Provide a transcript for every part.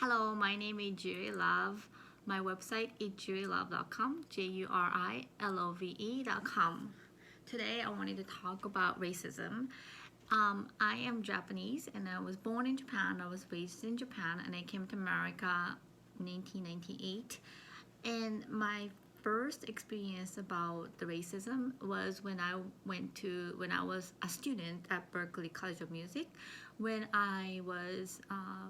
Hello, my name is Juri Love. My website is jurilove.com, jurilove.com. Today I wanted to talk about racism. I am Japanese and I was born in Japan. I was raised in Japan and I came to America in 1998. And my first experience about the racism was when I was a student at Berklee College of Music, when I was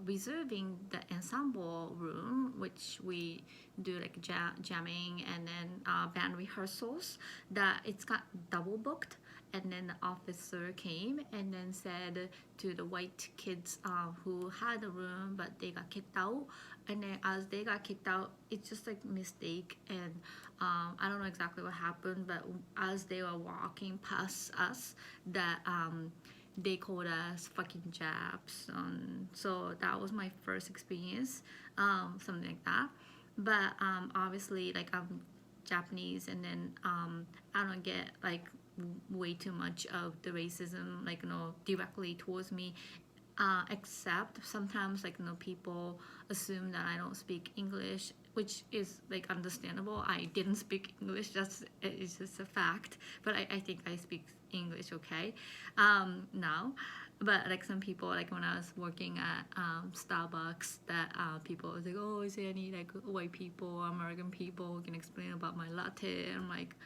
reserving the ensemble room, which we do like jamming and then band rehearsals. That it's got double booked, and then the officer came and then said to the white kids who had the room but they got kicked out, and then as they got kicked out, it's just like mistake. And I don't know exactly what happened, but as they were walking past us, that they called us fucking Japs. So that was my first experience, something like that. But obviously, like I'm Japanese, and then I don't get like way too much of the racism, like directly towards me. Except sometimes, like people assume that I don't speak English, which is like understandable. I didn't speak English, it's just a fact. But I think I speak English okay now. But like some people, like when I was working at Starbucks, that people was like, oh, is there any like white people or American people who can explain about my latte? And I'm like,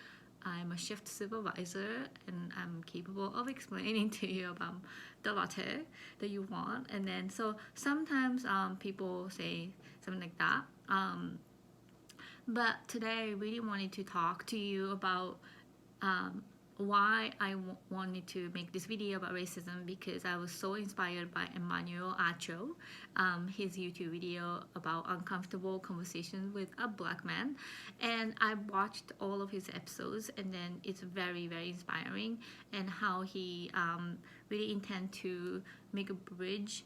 I'm a shift supervisor and I'm capable of explaining to you about the latte that you want. And then so sometimes people say something like that. But today I really wanted to talk to you about why I wanted to make this video about racism, because I was so inspired by Emmanuel Acho, his YouTube video about uncomfortable conversations with a black man, and I watched all of his episodes, and then it's very very inspiring, and how he really intend to make a bridge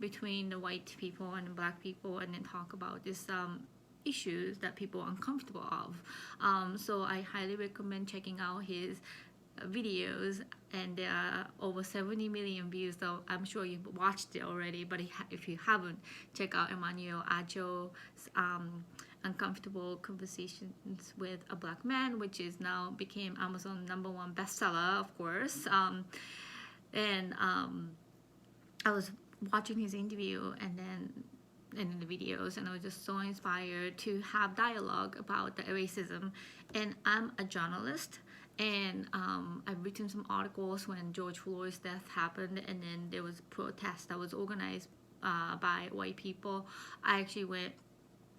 between the white people and the black people, and then talk about this issues that people are uncomfortable of. So I highly recommend checking out his videos, and there are over 70 million views, so I'm sure you've watched it already. But if you haven't, check out Emmanuel Acho's Uncomfortable Conversations with a Black Man, which is now became Amazon #1 bestseller, of course. And I was watching his interview and in the videos, and I was just so inspired to have dialogue about the racism. And I'm a journalist, and I've written some articles when George Floyd's death happened, and then there was a protest that was organized by white people. I actually went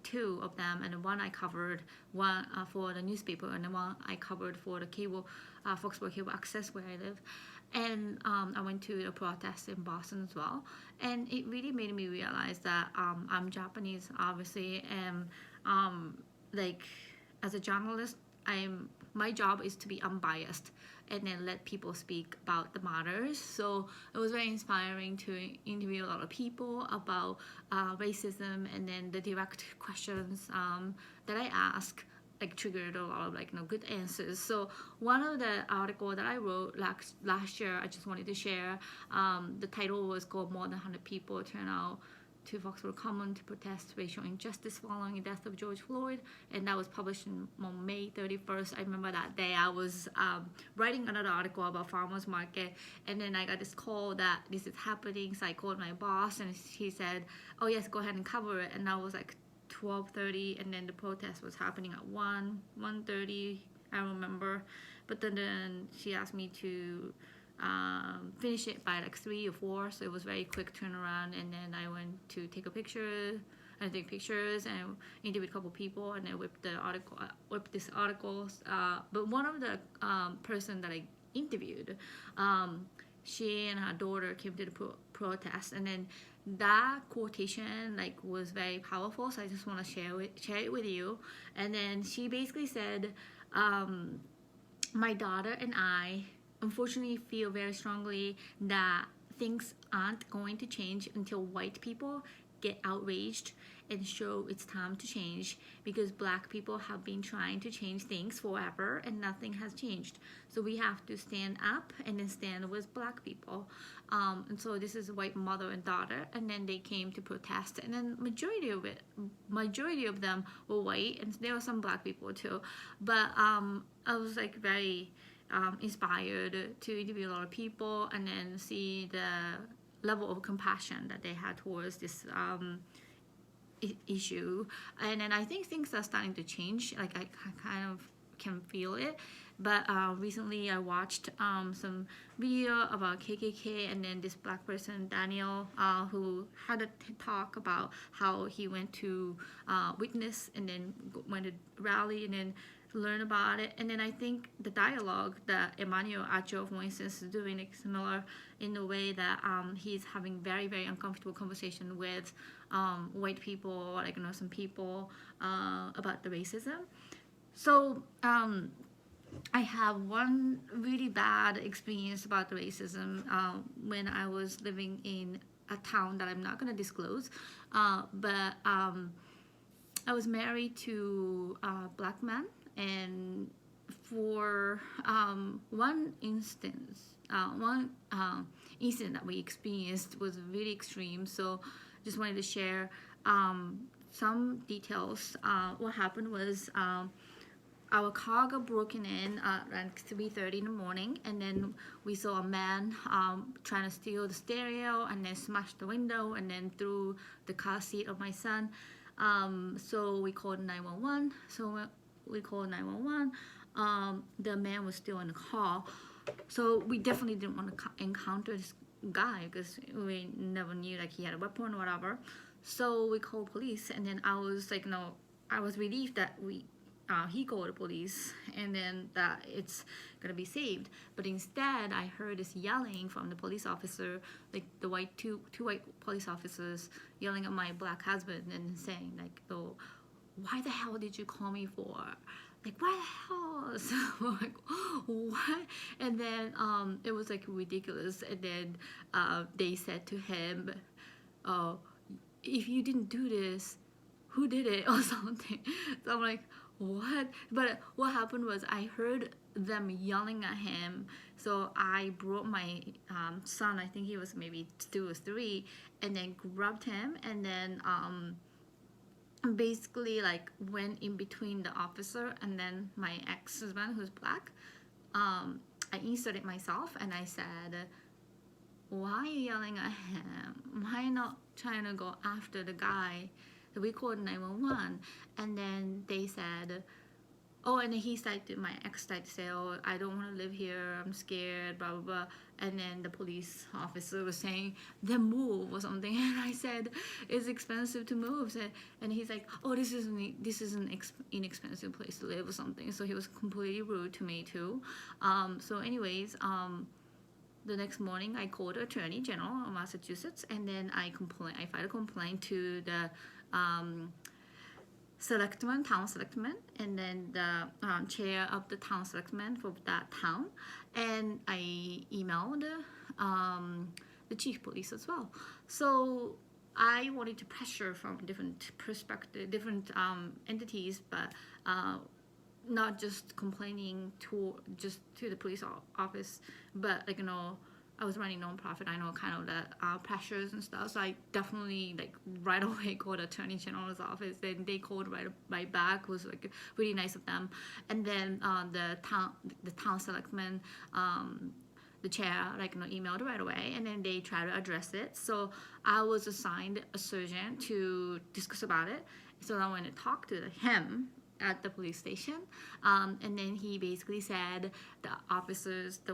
two of them, and one I covered, one for the newspaper, and the one I covered for the cable, Foxboro Cable Access where I live. And I went to a protest in Boston as well, and it really made me realize that I'm Japanese, obviously, and like as a journalist, my job is to be unbiased and then let people speak about the matters. So it was very inspiring to interview a lot of people about racism, and then the direct questions that I ask like triggered a lot of good answers. So one of the article that I wrote last year, I just wanted to share. The title was called "More Than 100 People Turn Out to Foxboro Common to Protest Racial Injustice Following the Death of George Floyd," and that was published on May 31st. I remember that day I was writing another article about farmers market, and then I got this call that this is happening. So I called my boss, and he said, "Oh yes, go ahead and cover it." And that was like 12:30, and then the protest was happening at 1:30, I remember. But then she asked me to finish it by like 3 or 4, so it was very quick turnaround. And then I went to take a picture and take pictures and interviewed a couple people, and then whipped this article. But one of the person that I interviewed, she and her daughter came to the protest, and then that quotation like was very powerful, so I just want to share it with you. And then she basically said, my daughter and I unfortunately feel very strongly that things aren't going to change until white people get outraged and show it's time to change, because Black people have been trying to change things forever and nothing has changed. So we have to stand up and then stand with Black people. And so this is a white mother and daughter, and then they came to protest, and then majority of them were white, and there were some Black people too. But I was like very inspired to interview a lot of people and then see the level of compassion that they had towards this issue. And then I think things are starting to change. Like I kind of can feel it. But recently I watched some video about KKK, and then this Black person, Daniel, who had a talk about how he went to witness and then went to rally and then learn about it. And then I think the dialogue that Emmanuel Acho, for instance, is doing is similar in the way that he's having very, very uncomfortable conversation with white people, like, some people about the racism. So I have one really bad experience about racism when I was living in a town that I'm not going to disclose, but I was married to a Black man, and for one incident that we experienced was really extreme. So just wanted to share some details. What happened was our car got broken in at 3:30 in the morning, and then we saw a man trying to steal the stereo and then smash the window and then threw the car seat of my son. So we called 911. So we called 911. The man was still in the car. So we definitely didn't want to encounter this guy because we never knew like he had a weapon or whatever. So we called police, and then I was like, I was relieved that he called the police and then that it's gonna be saved. But instead I heard this yelling from the police officer, like the two white police officers yelling at my Black husband and saying like, oh, why the hell did you call me for? Like, why the hell? So I'm like, what? And then it was like ridiculous. And then they said to him, if you didn't do this, who did it or something? So I'm like, what? But what happened was I heard them yelling at him. So I brought my son, I think he was maybe 2 or 3, and then grabbed him, and then basically like went in between the officer and then my ex-husband who's Black. I inserted myself and I said, why are you yelling at him? Why not trying to go after the guy? So we called 911, and then they said, oh, and then my ex started to say, oh, I don't want to live here, I'm scared, blah, blah, blah. And then the police officer was saying, then move or something. And I said, it's expensive to move. So, and he's like, oh, this is an inexpensive place to live or something. So he was completely rude to me too. So anyways, the next morning I called the Attorney General of Massachusetts, and then I filed a complaint to the town selectman, and then the chair of the town selectman for that town, and I emailed the chief police as well. So I wanted to pressure from different perspective, different entities, but not just complaining to the police office, but like I was running nonprofit. I know kind of the pressures and stuff. So I definitely like right away called the Attorney General's office. Then they called right back. It was like really nice of them. And then the town selectman, the chair, like emailed right away. And then they tried to address it. So I was assigned a surgeon to discuss about it. So I went to talk to him at the police station, and then he basically said the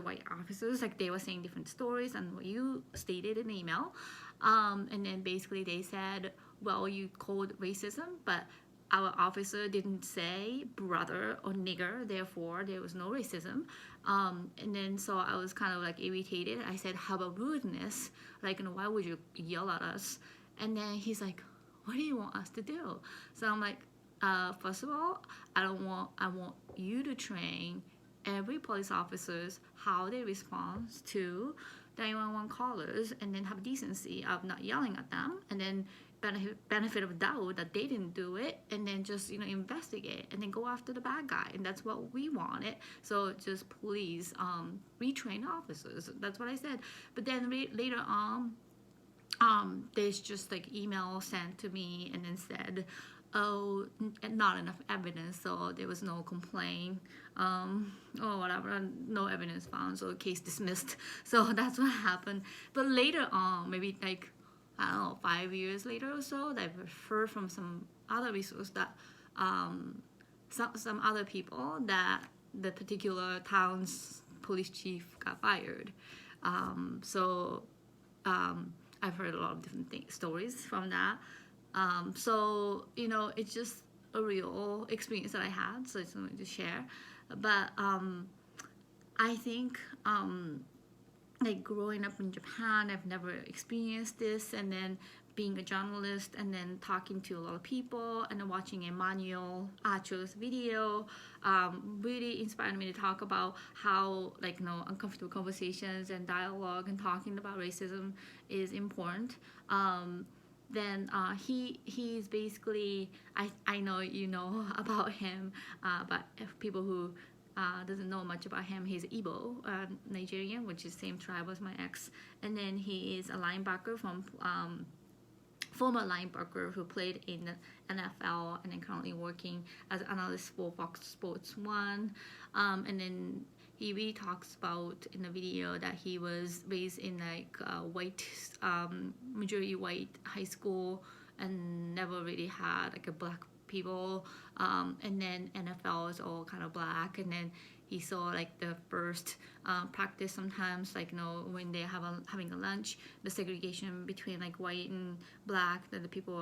white officers, like they were saying different stories and what you stated in the email, and then basically they said, well, you called racism, but our officer didn't say brother or nigger, therefore there was no racism. And then so I was kind of like irritated. I said, how about rudeness? Like, why would you yell at us? And then he's like, what do you want us to do? So I'm like, first of all, I want you to train every police officers how they respond to 911 callers, and then have decency of not yelling at them. And then benefit of doubt that they didn't do it, and then just investigate and then go after the bad guy, and that's what we wanted. So just please retrain officers. That's what I said. But then later on, there's just like email sent to me and then said, oh, not enough evidence, so there was no complaint, or whatever, no evidence found, so case dismissed. So that's what happened. But later on, maybe like, I don't know, 5 years later or so, I've heard from some other resource that some other people that the particular town's police chief got fired. So I've heard a lot of different stories from that. So it's just a real experience that I had, so I just wanted to share. But I think like growing up in Japan, I've never experienced this, and then being a journalist and then talking to a lot of people and then watching Emmanuel Acho's video really inspired me to talk about how uncomfortable conversations and dialogue and talking about racism is important. Then he's basically, I know you know about him, but if people who doesn't know much about him, he's Igbo, Nigerian, which is the same tribe as my ex. And then he is a linebacker from former linebacker who played in the NFL and then currently working as an analyst for Fox Sports 1. And then he really talks about in the video that he was raised in like a white, majority white high school and never really had like a black people. And then NFL is all kind of black, and then he saw like the first practice sometimes, like when they having a lunch, the segregation between like white and black, that the people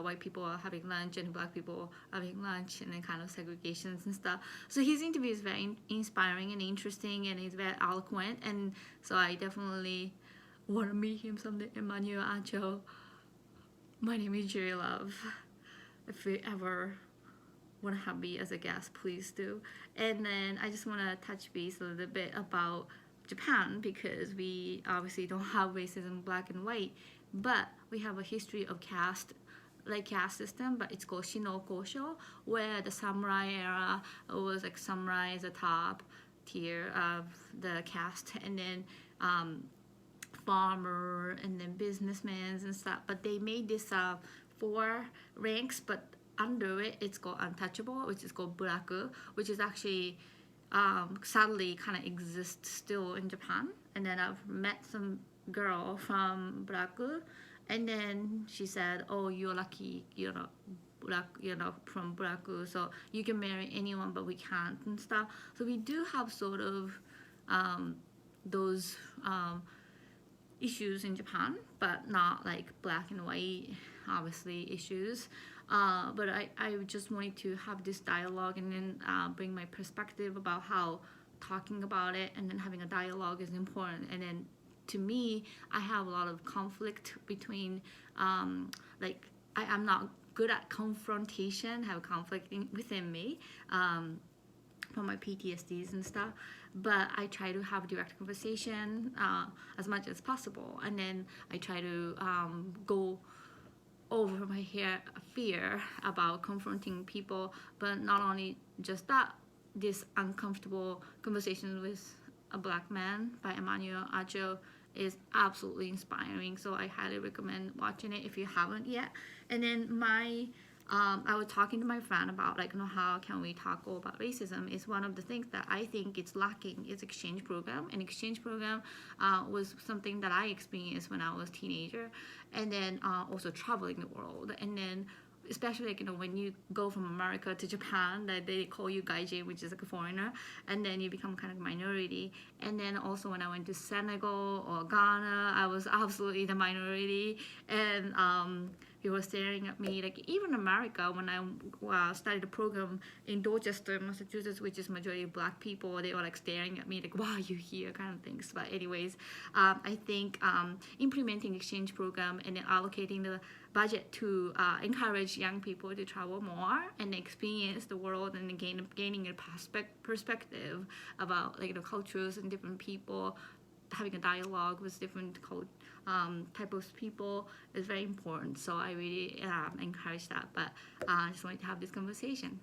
white people are having lunch and black people are having lunch, and then kind of segregations and stuff. So his interview is very inspiring and interesting, and he's very eloquent, and so I definitely want to meet him someday. Emmanuel Acho. My name is Juri Love. If you ever want to have me as a guest, please do. And then I just want to touch base a little bit about Japan, because we obviously don't have racism black and white, but we have a history of caste system, but it's called Shinokosho, where the samurai era was like samurai is the top tier of the caste, and then farmer, and then businessmen and stuff. But they made this 4 ranks, but under it, it's called untouchable, which is called buraku, which is actually sadly kind of exists still in Japan. And then I've met some girl from buraku, and then she said, "Oh, you're lucky, you're not from buraku, so you can marry anyone, but we can't," and stuff. So we do have sort of those issues in Japan, but not like black and white, obviously, issues. But I just wanted to have this dialogue and then bring my perspective about how talking about it and then having a dialogue is important. And then to me, I have a lot of conflict between, I'm not good at confrontation, have conflict within me from my PTSDs and stuff. But I try to have direct conversation as much as possible. And then I try to go over my fear about confronting people, but not only just that, this uncomfortable conversation with a black man by Emmanuel Acho is absolutely inspiring, so I highly recommend watching it if you haven't yet. And then I was talking to my friend about how can we tackle about racism. Is one of the things that I think it's lacking is exchange program. And exchange program was something that I experienced when I was a teenager, and then also traveling the world. And then especially when you go from America to Japan, that they call you gaijin, which is like a foreigner, and then you become kind of minority. And then also when I went to Senegal or Ghana, I was absolutely the minority, and people were staring at me. Like even America, when I started a program in Dorchester, Massachusetts, which is majority black people, they were like staring at me like, "Wow, you here?" kind of things. But anyways, I think implementing exchange program and then allocating the budget to encourage young people to travel more and experience the world and gaining a perspective about the cultures and different people having a dialogue with different type of people is very important. So I really encourage that. But I just wanted to have this conversation.